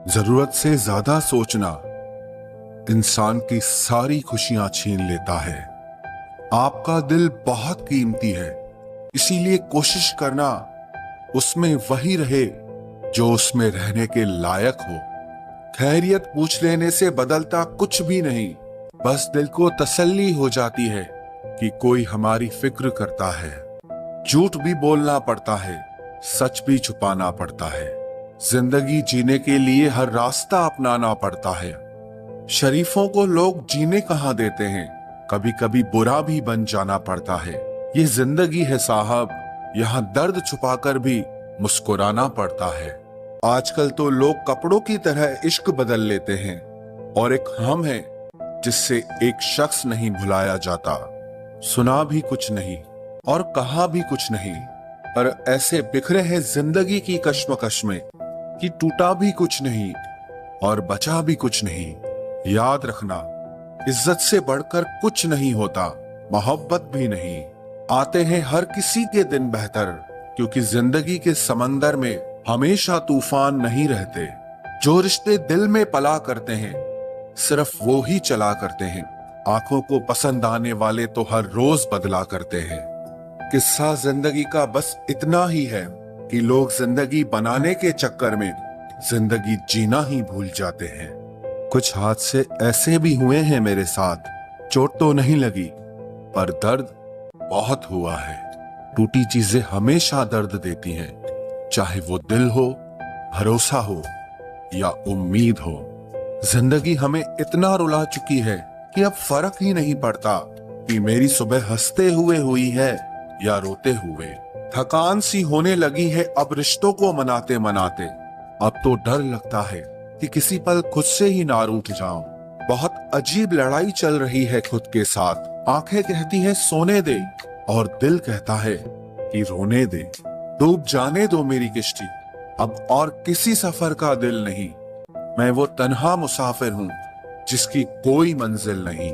जरूरत से ज्यादा सोचना इंसान की सारी खुशियां छीन लेता है। आपका दिल बहुत कीमती है, इसीलिए कोशिश करना उसमें वही रहे जो उसमें रहने के लायक हो। खैरियत पूछ लेने से बदलता कुछ भी नहीं, बस दिल को तसल्ली हो जाती है कि कोई हमारी फिक्र करता है। झूठ भी बोलना पड़ता है, सच भी छुपाना पड़ता है। जिंदगी जीने के लिए हर रास्ता अपनाना पड़ता है। शरीफों को लोग जीने कहाँ देते हैं, कभी कभी बुरा भी बन जाना पड़ता है। ये जिंदगी है साहब, यहाँ दर्द छुपाकर भी मुस्कुराना पड़ता है। आजकल तो लोग कपड़ों की तरह इश्क बदल लेते हैं, और एक हम है जिससे एक शख्स नहीं भुलाया जाता। सुना भी कुछ नहीं और कहा भी कुछ नहीं, पर ऐसे बिखरे हैं जिंदगी की कश्मकश में कि टूटा भी कुछ नहीं और बचा भी कुछ नहीं। याद रखना, इज्जत से बढ़कर कुछ नहीं होता, मोहब्बत भी नहीं। आते हैं हर किसी के दिन बेहतर, क्योंकि जिंदगी के समंदर में हमेशा तूफान नहीं रहते। जो रिश्ते दिल में पला करते हैं सिर्फ वो ही चला करते हैं। आंखों को पसंद आने वाले तो हर रोज बदला करते हैं। किस्सा जिंदगी का बस इतना ही है कि लोग जिंदगी बनाने के चक्कर में जिंदगी जीना ही भूल जाते हैं। कुछ हादसे ऐसे भी हुए हैं मेरे साथ, चोट तो नहीं लगी पर दर्द बहुत हुआ है। टूटी चीजें हमेशा दर्द देती हैं, चाहे वो दिल हो, भरोसा हो या उम्मीद हो। जिंदगी हमें इतना रुला चुकी है कि अब फर्क ही नहीं पड़ता कि मेरी सुबह हंसते हुए हुई है या रोते हुए। थकान सी होने लगी है अब रिश्तों को मनाते मनाते। अब तो डर लगता है कि किसी पल खुद से ही ना रूठ जाऊं। बहुत अजीब लड़ाई चल रही है खुद के साथ। आंखें कहती है सोने दे और दिल कहता है कि रोने दे। डूब जाने दो मेरी किश्ती, अब और किसी सफर का दिल नहीं। मैं वो तन्हा मुसाफिर हूँ जिसकी कोई मंजिल नहीं।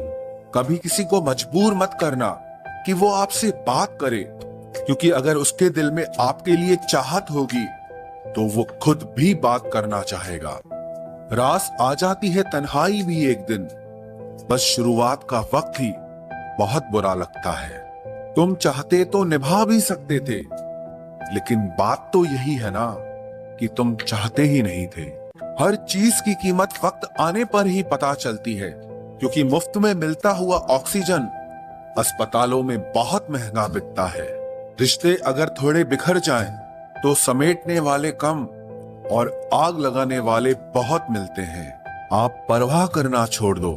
कभी किसी को मजबूर मत करना कि वो आपसे बात करे, क्योंकि अगर उसके दिल में आपके लिए चाहत होगी तो वो खुद भी बात करना चाहेगा। रास आ जाती है तन्हाई भी एक दिन, बस शुरुआत का वक्त ही बहुत बुरा लगता है। तुम चाहते तो निभा भी सकते थे, लेकिन बात तो यही है ना कि तुम चाहते ही नहीं थे। हर चीज की कीमत वक्त आने पर ही पता चलती है, क्योंकि मुफ्त में मिलता हुआ ऑक्सीजन अस्पतालों में बहुत महंगा बिकता है। रिश्ते अगर थोड़े बिखर जाएं, तो समेटने वाले कम और आग लगाने वाले बहुत मिलते हैं। आप परवाह करना छोड़ दो,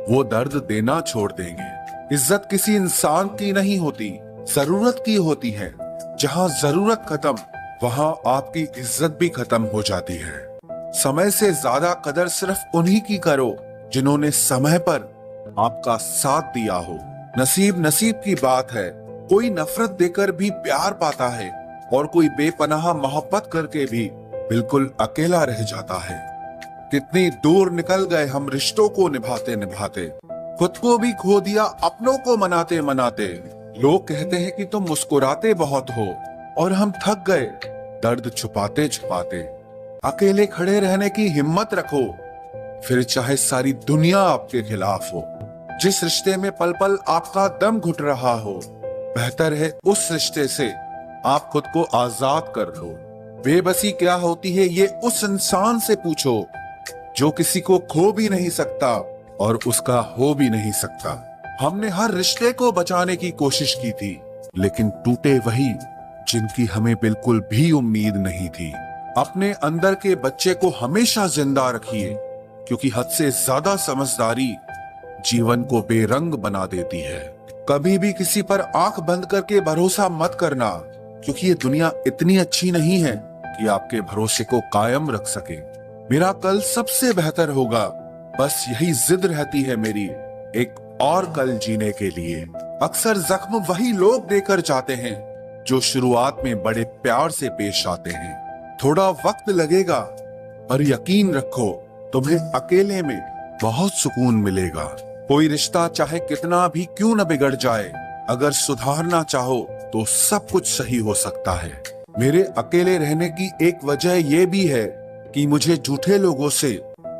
वो दर्द देना छोड़ देंगे। इज्जत किसी इंसान की नहीं होती, जरूरत की होती है। जहां जरूरत खत्म, वहां आपकी इज्जत भी खत्म हो जाती है। समय से ज्यादा कदर सिर्फ उन्हीं की करो जिन्होंने समय पर आपका साथ दिया हो। नसीब नसीब की बात है, कोई नफरत देकर भी प्यार पाता है और कोई बेपनाह मोहब्बत करके भी बिल्कुल अकेला रह जाता है। कितनी दूर निकल गए हम रिश्तों को निभाते निभाते, खुद को भी खो दिया अपनों को मनाते मनाते। लोग कहते हैं कि तुम मुस्कुराते बहुत हो, और हम थक गए दर्द छुपाते छुपाते। अकेले खड़े रहने की हिम्मत रखो, फिर चाहे सारी दुनिया आपके खिलाफ हो। जिस रिश्ते में पल पल आपका दम घुट रहा हो, बेहतर है उस रिश्ते से आप खुद को आजाद कर लो। बेबसी क्या होती है ये उस इंसान से पूछो जो किसी को खो भी नहीं सकता और उसका हो भी नहीं सकता। हमने हर रिश्ते को बचाने की कोशिश की थी, लेकिन टूटे वही जिनकी हमें बिल्कुल भी उम्मीद नहीं थी। अपने अंदर के बच्चे को हमेशा जिंदा रखिए, क्योंकि हद से ज्यादा समझदारी जीवन को बेरंग बना देती है। कभी भी किसी पर आंख बंद करके भरोसा मत करना, क्योंकि ये दुनिया इतनी अच्छी नहीं है कि आपके भरोसे को कायम रख सके। मेरा कल सबसे बेहतर होगा, बस यही जिद रहती है मेरी, एक और कल जीने के लिए। अक्सर जख्म वही लोग देकर जाते हैं जो शुरुआत में बड़े प्यार से पेश आते हैं। थोड़ा वक्त लगेगा, पर यकीन रखो तुम्हें अकेले में बहुत सुकून मिलेगा। कोई रिश्ता चाहे कितना भी क्यों न बिगड़ जाए, अगर सुधारना चाहो तो सब कुछ सही हो सकता है। मेरे अकेले रहने की एक वजह ये भी है कि मुझे झूठे लोगों से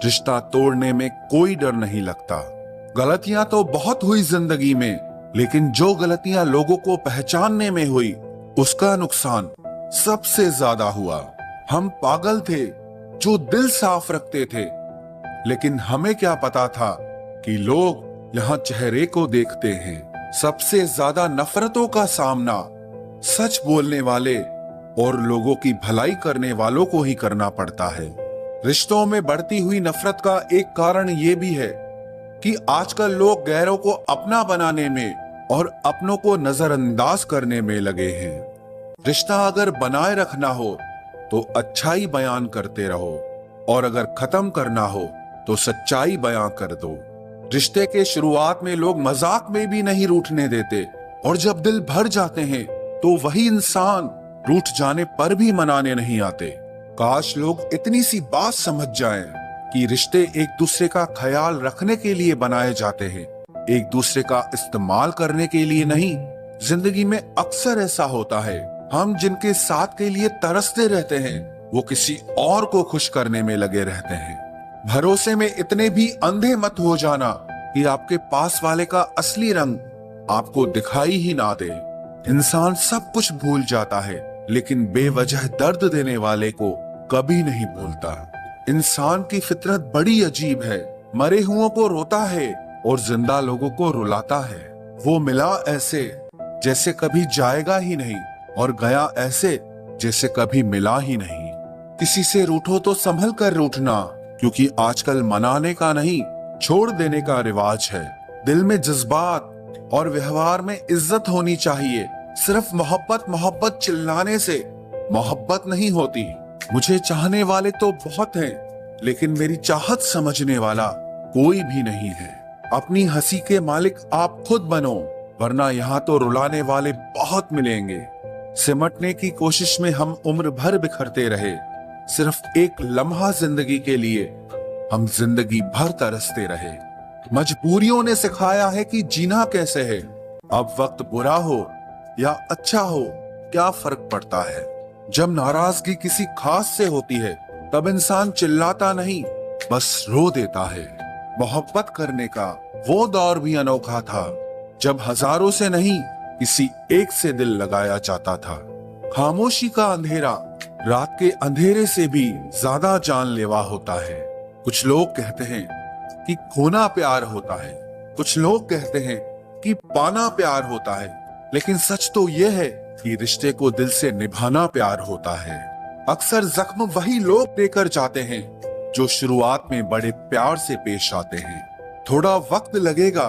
रिश्ता तोड़ने में कोई डर नहीं लगता। गलतियां तो बहुत हुई जिंदगी में, लेकिन जो गलतियां लोगों को पहचानने में हुई उसका नुकसान सबसे ज्यादा हुआ। हम पागल थे जो दिल साफ रखते थे, लेकिन हमें क्या पता था कि लोग यहाँ चेहरे को देखते हैं। सबसे ज्यादा नफरतों का सामना सच बोलने वाले और लोगों की भलाई करने वालों को ही करना पड़ता है। रिश्तों में बढ़ती हुई नफरत का एक कारण ये भी है कि आजकल लोग गैरों को अपना बनाने में और अपनों को नजरअंदाज करने में लगे हैं। रिश्ता अगर बनाए रखना हो तो अच्छाई बयान करते रहो, और अगर खत्म करना हो तो सच्चाई बयां कर दो। रिश्ते के शुरुआत में लोग मजाक में भी नहीं रूठने देते, और जब दिल भर जाते हैं तो वही इंसान रूठ जाने पर भी मनाने नहीं आते। काश लोग इतनी सी बात समझ जाएं कि रिश्ते एक दूसरे का ख्याल रखने के लिए बनाए जाते हैं, एक दूसरे का इस्तेमाल करने के लिए नहीं। जिंदगी में अक्सर ऐसा होता है, हम जिनके साथ के लिए तरसते रहते हैं वो किसी और को खुश करने में लगे रहते हैं। भरोसे में इतने भी अंधे मत हो जाना कि आपके पास वाले का असली रंग आपको दिखाई ही ना दे। इंसान सब कुछ भूल जाता है, लेकिन बेवजह दर्द देने वाले को कभी नहीं भूलता। इंसान की फितरत बड़ी अजीब है, मरे हुओं को रोता है और जिंदा लोगों को रुलाता है। वो मिला ऐसे जैसे कभी जाएगा ही नहीं, और गया ऐसे जैसे कभी मिला ही नहीं। किसी से रूठो तो संभल कर रूठना, क्योंकि आजकल मनाने का नहीं छोड़ देने का रिवाज है। दिल में जज्बात और व्यवहार में इज्जत होनी चाहिए। सिर्फ मोहब्बत मोहब्बत चिल्लाने से मोहब्बत नहीं होती। मुझे चाहने वाले तो बहुत हैं, लेकिन मेरी चाहत समझने वाला कोई भी नहीं है। अपनी हंसी के मालिक आप खुद बनो, वरना यहाँ तो रुलाने वाले बहुत मिलेंगे। सिमटने की कोशिश में हम उम्र भर बिखरते रहे, सिर्फ एक लम्हा जिंदगी के लिए हम जिंदगी भर तरसते रहे। मजबूरियों ने सिखाया है कि जीना कैसे है। अब वक्त बुरा हो या अच्छा हो क्या फर्क पड़ता है। जब नाराजगी किसी खास से होती है तब इंसान चिल्लाता नहीं, बस रो देता है। मोहब्बत करने का वो दौर भी अनोखा था जब हजारों से नहीं किसी एक से दिल लगाया जाता था। खामोशी का अंधेरा रात के अंधेरे से भी ज्यादा जानलेवा होता है। कुछ लोग कहते हैं कि खोना प्यार होता है, कुछ लोग कहते हैं कि पाना प्यार होता है, लेकिन सच तो यह है कि रिश्ते को दिल से निभाना प्यार होता है। अक्सर जख्म वही लोग देकर जाते हैं जो शुरुआत में बड़े प्यार से पेश आते हैं। थोड़ा वक्त लगेगा,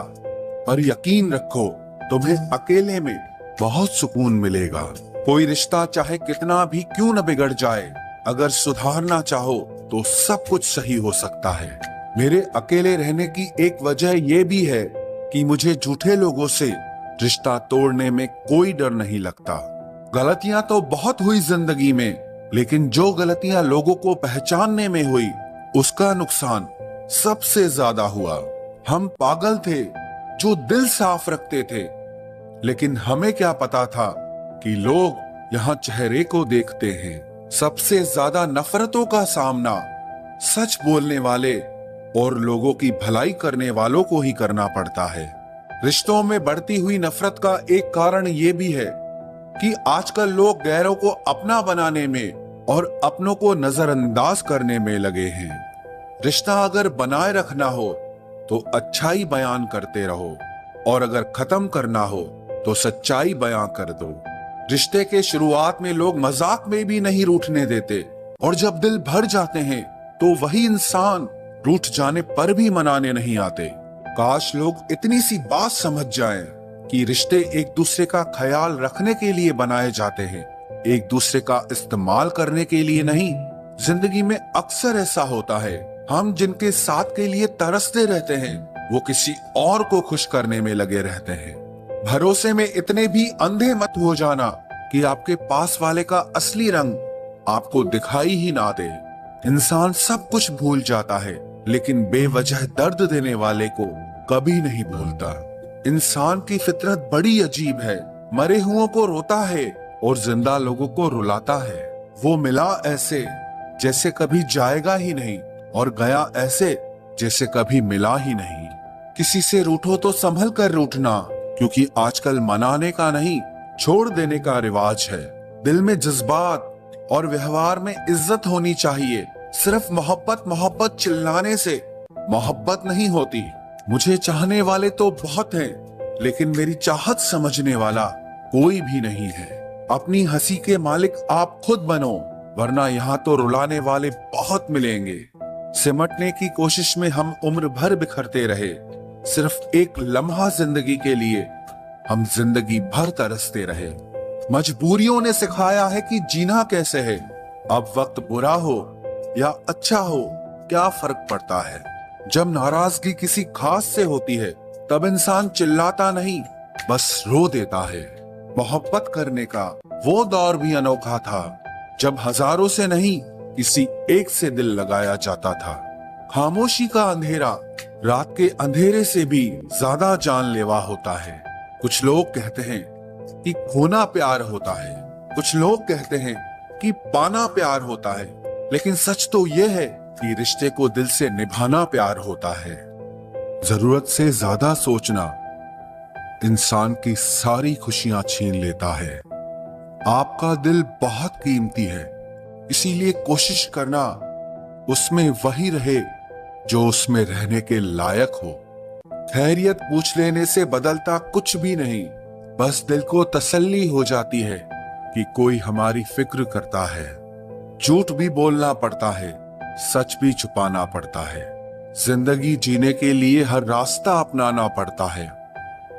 पर यकीन रखो तुम्हें अकेले में बहुत सुकून मिलेगा। कोई रिश्ता चाहे कितना भी क्यों न बिगड़ जाए, अगर सुधारना चाहो तो सब कुछ सही हो सकता है। मेरे अकेले रहने की एक वजह यह भी है कि मुझे झूठे लोगों से रिश्ता तोड़ने में कोई डर नहीं लगता। गलतियां तो बहुत हुई जिंदगी में, लेकिन जो गलतियां लोगों को पहचानने में हुई उसका नुकसान सबसे ज्यादा हुआ। हम पागल थे जो दिल साफ रखते थे, लेकिन हमें क्या पता था कि लोग यहाँ चेहरे को देखते हैं। सबसे ज्यादा नफरतों का सामना सच बोलने वाले और लोगों की भलाई करने वालों को ही करना पड़ता है। रिश्तों में बढ़ती हुई नफरत का एक कारण ये भी है कि आजकल लोग गैरों को अपना बनाने में और अपनों को नजरअंदाज करने में लगे हैं। रिश्ता अगर बनाए रखना हो तो अच्छाई बयान करते रहो, और अगर खत्म करना हो तो सच्चाई बयां कर दो। रिश्ते के शुरुआत में लोग मजाक में भी नहीं रूठने देते, और जब दिल भर जाते हैं तो वही इंसान रूठ जाने पर भी मनाने नहीं आते। काश लोग इतनी सी बात समझ जाएं कि रिश्ते एक दूसरे का ख्याल रखने के लिए बनाए जाते हैं, एक दूसरे का इस्तेमाल करने के लिए नहीं। जिंदगी में अक्सर ऐसा होता है, हम जिनके साथ के लिए तरसते रहते हैं वो किसी और को खुश करने में लगे रहते हैं। भरोसे में इतने भी अंधे मत हो जाना कि आपके पास वाले का असली रंग आपको दिखाई ही ना दे। इंसान सब कुछ भूल जाता है, लेकिन बेवजह दर्द देने वाले को कभी नहीं भूलता। इंसान की फितरत बड़ी अजीब है, मरे हुओं को रोता है और जिंदा लोगों को रुलाता है। वो मिला ऐसे जैसे कभी जाएगा ही नहीं और गया ऐसे जैसे कभी मिला ही नहीं। किसी से रूठो तो संभल कर रूठना, क्योंकि आजकल मनाने का नहीं छोड़ देने का रिवाज है। दिल में जज्बात और व्यवहार में इज्जत होनी चाहिए। सिर्फ मोहब्बत मोहब्बत चिल्लाने से मोहब्बत नहीं होती। मुझे चाहने वाले तो बहुत हैं, लेकिन मेरी चाहत समझने वाला कोई भी नहीं है। अपनी हंसी के मालिक आप खुद बनो, वरना यहाँ तो रुलाने वाले बहुत मिलेंगे। सिमटने की कोशिश में हम उम्र भर बिखरते रहे, सिर्फ एक लम्हा जिंदगी के लिए हम जिंदगी भर तरसते रहे। मजबूरियों ने सिखाया है कि जीना कैसे है। अब वक्त बुरा हो या अच्छा हो क्या फर्क पड़ता है। जब नाराजगी किसी खास से होती है तब इंसान चिल्लाता नहीं, बस रो देता है। मोहब्बत करने का वो दौर भी अनोखा था जब हजारों से नहीं किसी एक से दिल लगाया जाता था। खामोशी का अंधेरा रात के अंधेरे से भी ज्यादा जानलेवा होता है। कुछ लोग कहते हैं कि खोना प्यार होता है, कुछ लोग कहते हैं कि पाना प्यार होता है, लेकिन सच तो यह है कि रिश्ते को दिल से निभाना प्यार होता है। जरूरत से ज्यादा सोचना इंसान की सारी खुशियां छीन लेता है। आपका दिल बहुत कीमती है, इसीलिए कोशिश करना उसमें वही रहे जो उसमें रहने के लायक हो। खैरियत पूछ लेने से बदलता कुछ भी नहीं, बस दिल को तसल्ली हो जाती है कि कोई हमारी फिक्र करता है। झूठ भी बोलना पड़ता है, सच भी छुपाना पड़ता है। जिंदगी जीने के लिए हर रास्ता अपनाना पड़ता है।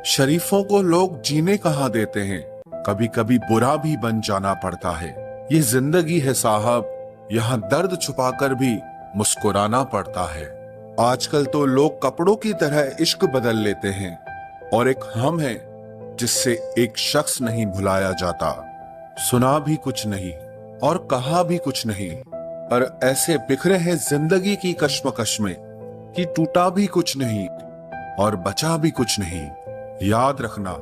शरीफों को लोग जीने कहाँ देते हैं, कभी कभी बुरा भी बन जाना पड़ता है। ये जिंदगी है साहब, यहाँ दर्द छुपाकर भी मुस्कुराना पड़ता है। आजकल तो लोग कपड़ों की तरह इश्क बदल लेते हैं, और एक हम है जिससे एक शख्स नहीं भुलाया जाता। सुना भी कुछ नहीं और कहा भी कुछ नहीं, पर ऐसे बिखरे हैं जिंदगी की कश्मकश में कि टूटा भी कुछ नहीं और बचा भी कुछ नहीं। याद रखना,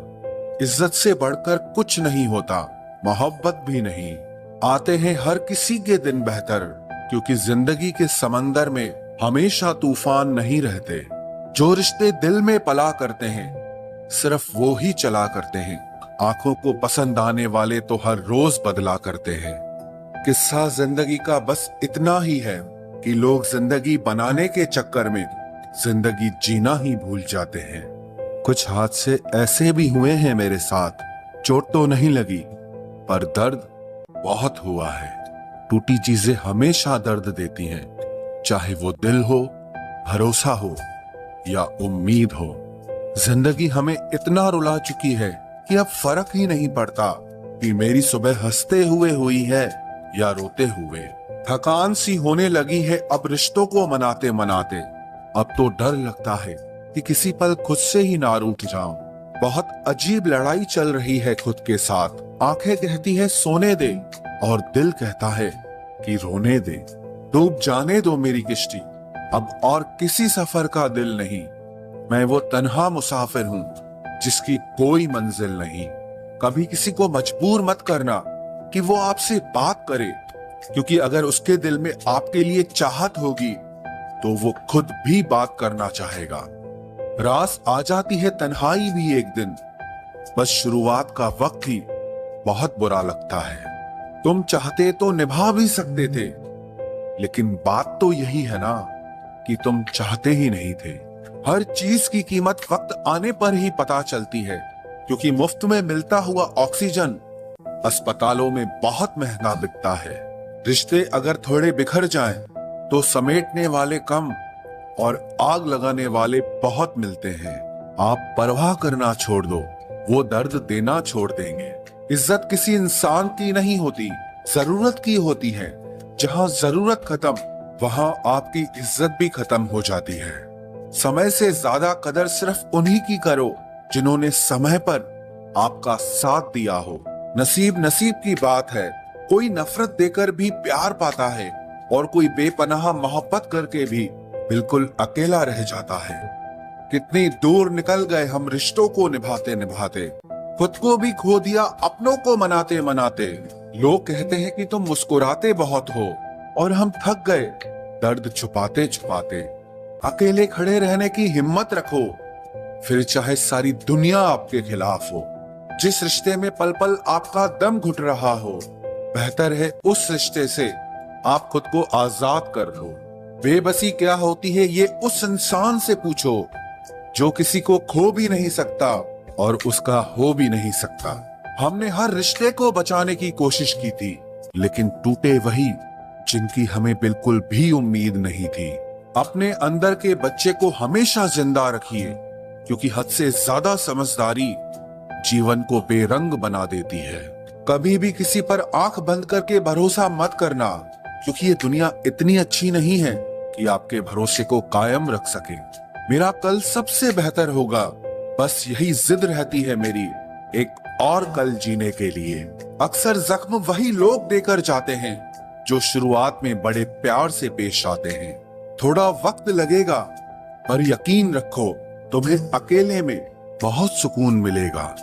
इज्जत से बढ़कर कुछ नहीं होता, मोहब्बत भी नहीं। आते हैं हर किसी के दिन बेहतर, क्योंकि जिंदगी के समंदर में हमेशा तूफान नहीं रहते। जो रिश्ते दिल में पला करते हैं सिर्फ वो ही चला करते हैं। आंखों को पसंद आने वाले तो हर रोज बदला करते हैं। किस्सा जिंदगी का बस इतना ही है कि लोग जिंदगी बनाने के चक्कर में जिंदगी जीना ही भूल जाते हैं। कुछ हादसे ऐसे भी हुए हैं मेरे साथ, चोट तो नहीं लगी पर दर्द बहुत हुआ है। टूटी चीजें हमेशा दर्द देती हैं, चाहे वो दिल हो, भरोसा हो या उम्मीद हो। जिंदगी हमें इतना रुला चुकी है कि अब फर्क ही नहीं पड़ता कि मेरी सुबह हंसते हुए हुई है या रोते हुए। थकान सी होने लगी है अब रिश्तों को मनाते मनाते। अब तो डर लगता है कि किसी पल खुद से ही ना रूठ जाऊं। बहुत अजीब लड़ाई चल रही है खुद के साथ। आंखें कहती है सोने दे और दिल कहता है कि रोने दे। डूब जाने दो मेरी किश्ती, अब और किसी सफर का दिल नहीं। मैं वो तन्हा मुसाफिर हूँ जिसकी कोई मंजिल नहीं। कभी किसी को मजबूर मत करना कि वो आपसे बात करे, क्योंकि अगर उसके दिल में आपके लिए चाहत होगी तो वो खुद भी बात करना चाहेगा। रास आ जाती है तन्हाई भी एक दिन, बस शुरुआत का वक्त ही बहुत बुरा लगता है। तुम चाहते तो निभा भी सकते थे, लेकिन बात तो यही है ना कि तुम चाहते ही नहीं थे। हर चीज की कीमत वक्त आने पर ही पता चलती है, क्योंकि मुफ्त में मिलता हुआ ऑक्सीजन अस्पतालों में बहुत महंगा बिकता है। रिश्ते अगर थोड़े बिखर जाएं, तो समेटने वाले कम और आग लगाने वाले बहुत मिलते हैं। आप परवाह करना छोड़ दो, वो दर्द देना छोड़ देंगे। इज्जत किसी इंसान की नहीं होती, जरूरत की होती है। जहां जरूरत खत्म, वहां आपकी इज्जत भी खत्म हो जाती है। समय से ज्यादा कदर सिर्फ उन्हीं की करो जिन्होंने समय पर आपका साथ दिया हो। नसीब नसीब की बात है, कोई नफरत देकर भी प्यार पाता है और कोई बेपनाह मोहब्बत करके भी बिल्कुल अकेला रह जाता है। कितनी दूर निकल गए हम रिश्तों को निभाते निभाते, खुद को भी खो दिया अपनों को मनाते मनाते। लोग कहते हैं कि तुम मुस्कुराते बहुत हो, और हम थक गए दर्द छुपाते छुपाते। अकेले खड़े रहने की हिम्मत रखो, फिर चाहे सारी दुनिया आपके खिलाफ हो। जिस रिश्ते में पल पल आपका दम घुट रहा हो, बेहतर है उस रिश्ते से आप खुद को आजाद कर लो। बेबसी क्या होती है ये उस इंसान से पूछो जो किसी को खो भी नहीं सकता और उसका हो भी नहीं सकता। हमने हर रिश्ते को बचाने की कोशिश की थी, लेकिन टूटे वही जिनकी हमें बिल्कुल भी उम्मीद नहीं थी। अपने अंदर के बच्चे को हमेशा जिंदा रखिए, क्योंकि हद से ज्यादा समझदारी जीवन को बेरंग बना देती है। कभी भी किसी पर आंख बंद करके भरोसा मत करना, क्योंकि ये दुनिया इतनी अच्छी नहीं है कि आपके भरोसे को कायम रख सके। मेरा कल सबसे बेहतर होगा, बस यही जिद रहती है मेरी, एक और कल जीने के लिए। अक्सर जख्म वही लोग देकर जाते हैं जो शुरुआत में बड़े प्यार से पेश आते हैं। थोड़ा वक्त लगेगा, पर यकीन रखो तुम्हें अकेले में बहुत सुकून मिलेगा।